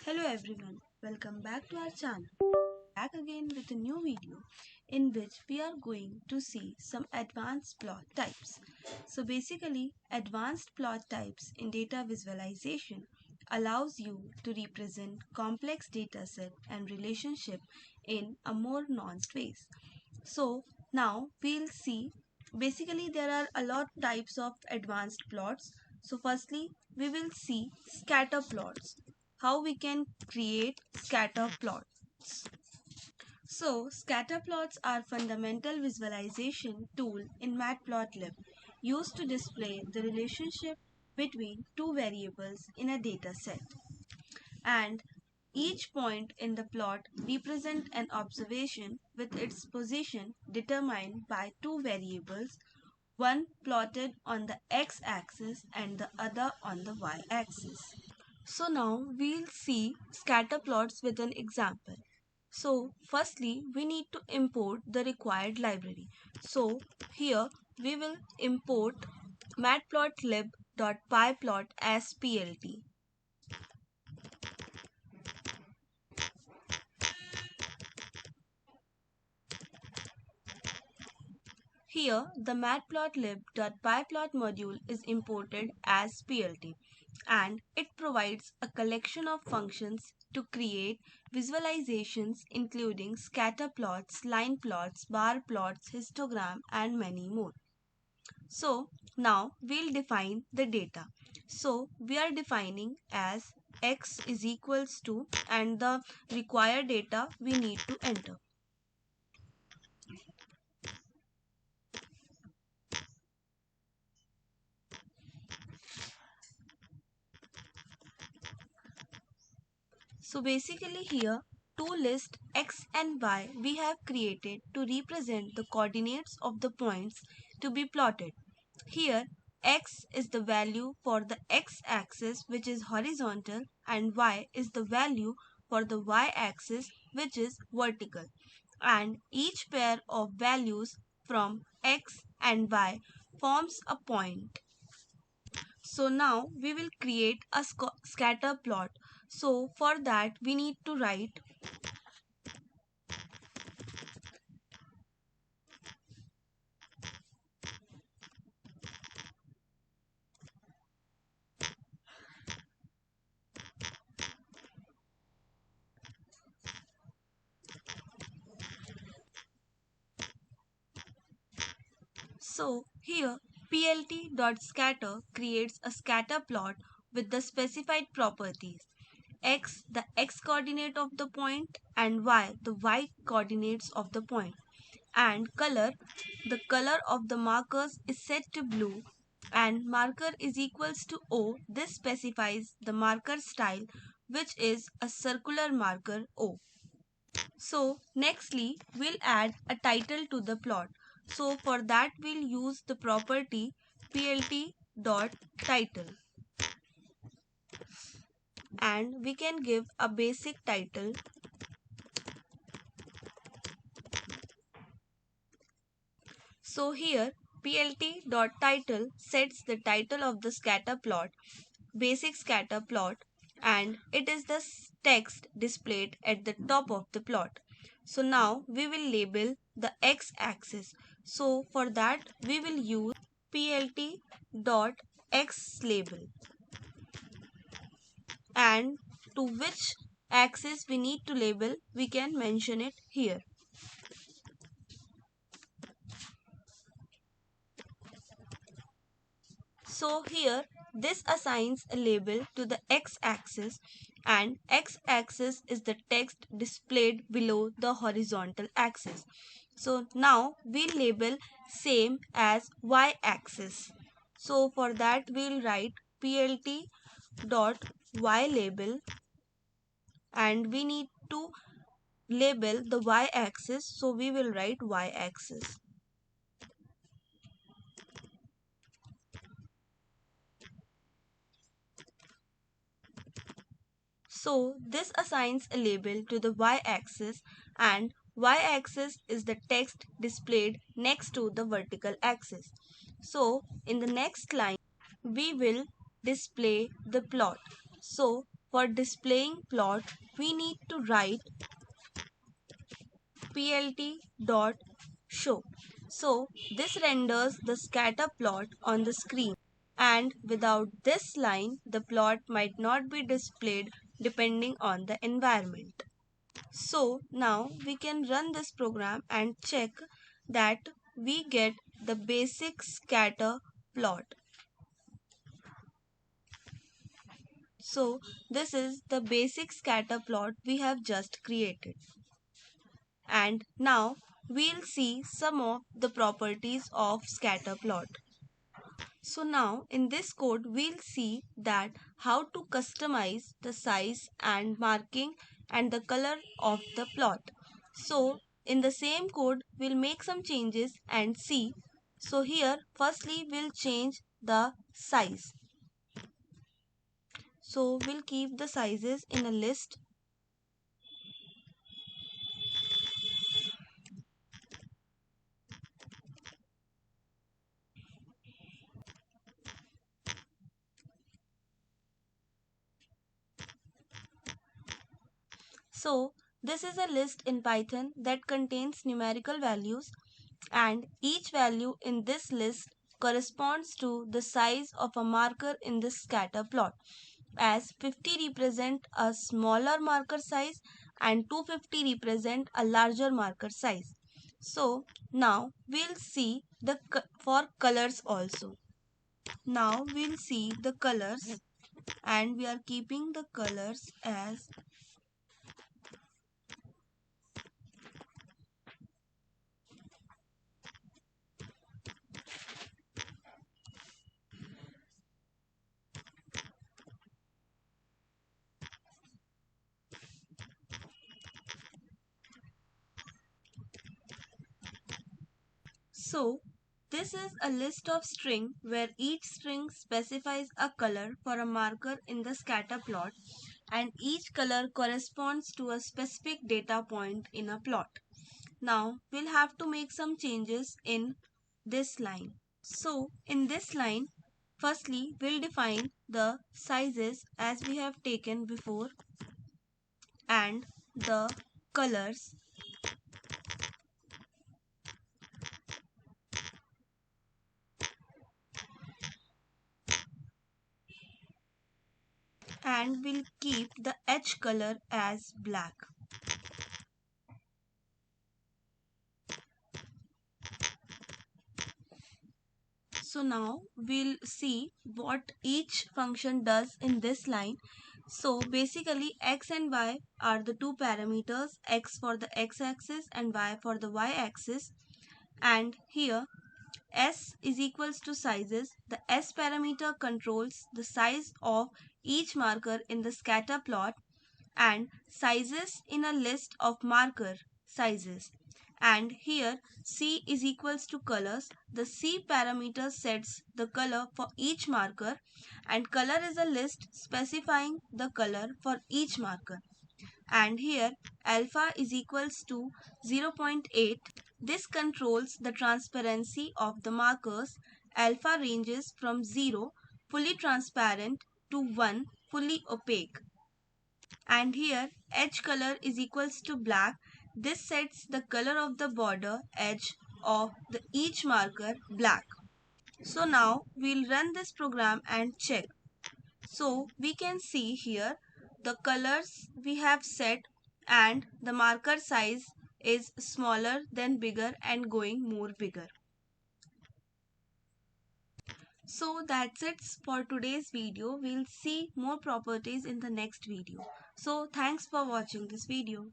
Hello everyone, welcome back to our channel. Back again with a new video in which we are going to see some advanced plot types. So basically, advanced plot types in data visualization allows you to represent complex data set and relationship in a more nuanced ways. So now we'll see, basically there are a lot types of advanced plots. So firstly, we will see scatter plots, how we can create scatter plots. So scatter plots are fundamental visualization tool in matplotlib used to display the relationship between two variables in a data set, and each point in the plot represents an observation with its position determined by two variables, one plotted on the x-axis and the other on the y-axis. So now we'll see scatter plots with an example. So firstly, we need to import the required library. So here we will import matplotlib.pyplot as plt. Here, the matplotlib.pyplot module is imported as plt, and it provides a collection of functions to create visualizations including scatter plots, line plots, bar plots, histogram, and many more. So now we'll define the data. So we are defining as x is equals to and the required data we need to enter. So basically here two lists x and y we have created to represent the coordinates of the points to be plotted. Here x is the value for the x-axis which is horizontal and y is the value for the y-axis which is vertical, and each pair of values from x and y forms a point. So now we will create a scatter plot. So for that we need to write so here plt.scatter creates a scatter plot with the specified properties: x the x coordinate of the point and y the y coordinates of the point, and color the color of the markers is set to blue and marker is equals to O. This specifies the marker style which is a circular marker O. So nextly we'll add a title to the plot. So for that we'll use the property plt.title, and we can give a basic title. So here plt.title sets the title of the scatter plot, basic scatter plot, and it is the text displayed at the top of the plot. So now we will label the x-axis. So for that we will use plt.xLabel, and to which axis we need to label we can mention it here. So here this assigns a label to the x-axis, and x-axis is the text displayed below the horizontal axis. So now we label same as y-axis. So for that we'll write plt.ylabel, and we need to label the y-axis, so we will write y-axis. So this assigns a label to the y-axis, and y-axis is the text displayed next to the vertical axis. So in the next line we will display the plot. So for displaying plot, we need to write plt.show. So this renders the scatter plot on the screen, and without this line the plot might not be displayed depending on the environment. So now we can run this program and check that we get the basic scatter plot. So this is the basic scatter plot we have just created. And now we'll see some of the properties of scatter plot. So now in this code we'll see that how to customize the size and marking and the color of the plot. So in the same code we'll make some changes and see. So here firstly we'll change the size. So we'll keep the sizes in a list. So this is a list in Python that contains numerical values, and each value in this list corresponds to the size of a marker in this scatter plot, as 50 represent a smaller marker size and 250 represent a larger marker size. So now we'll see the for colors also. Now we'll see the colors, and we are keeping the colors as so. This is a list of string where each string specifies a color for a marker in the scatter plot, and each color corresponds to a specific data point in a plot. Now we'll have to make some changes in this line. So in this line, firstly we'll define the sizes as we have taken before, and the colors, and we'll keep the edge color as black. So now we'll see what each function does in this line. So basically x and y are the two parameters, x for the x-axis and y for the y-axis. And here s is equals to sizes. The s parameter controls the size of each marker in the scatter plot, and sizes in a list of marker sizes. And here C is equals to colors. The C parameter sets the color for each marker, and color is a list specifying the color for each marker. And here alpha is equals to 0.8. This controls the transparency of the markers. Alpha ranges from 0 fully transparent to 1 fully opaque. And here edge color is equals to black. This sets the color of the border edge of each marker black. So now we'll run this program and check. So we can see here the colors we have set, and the marker size is smaller than bigger and going more bigger. So that's it for today's video. We'll see more properties in the next video. So thanks for watching this video.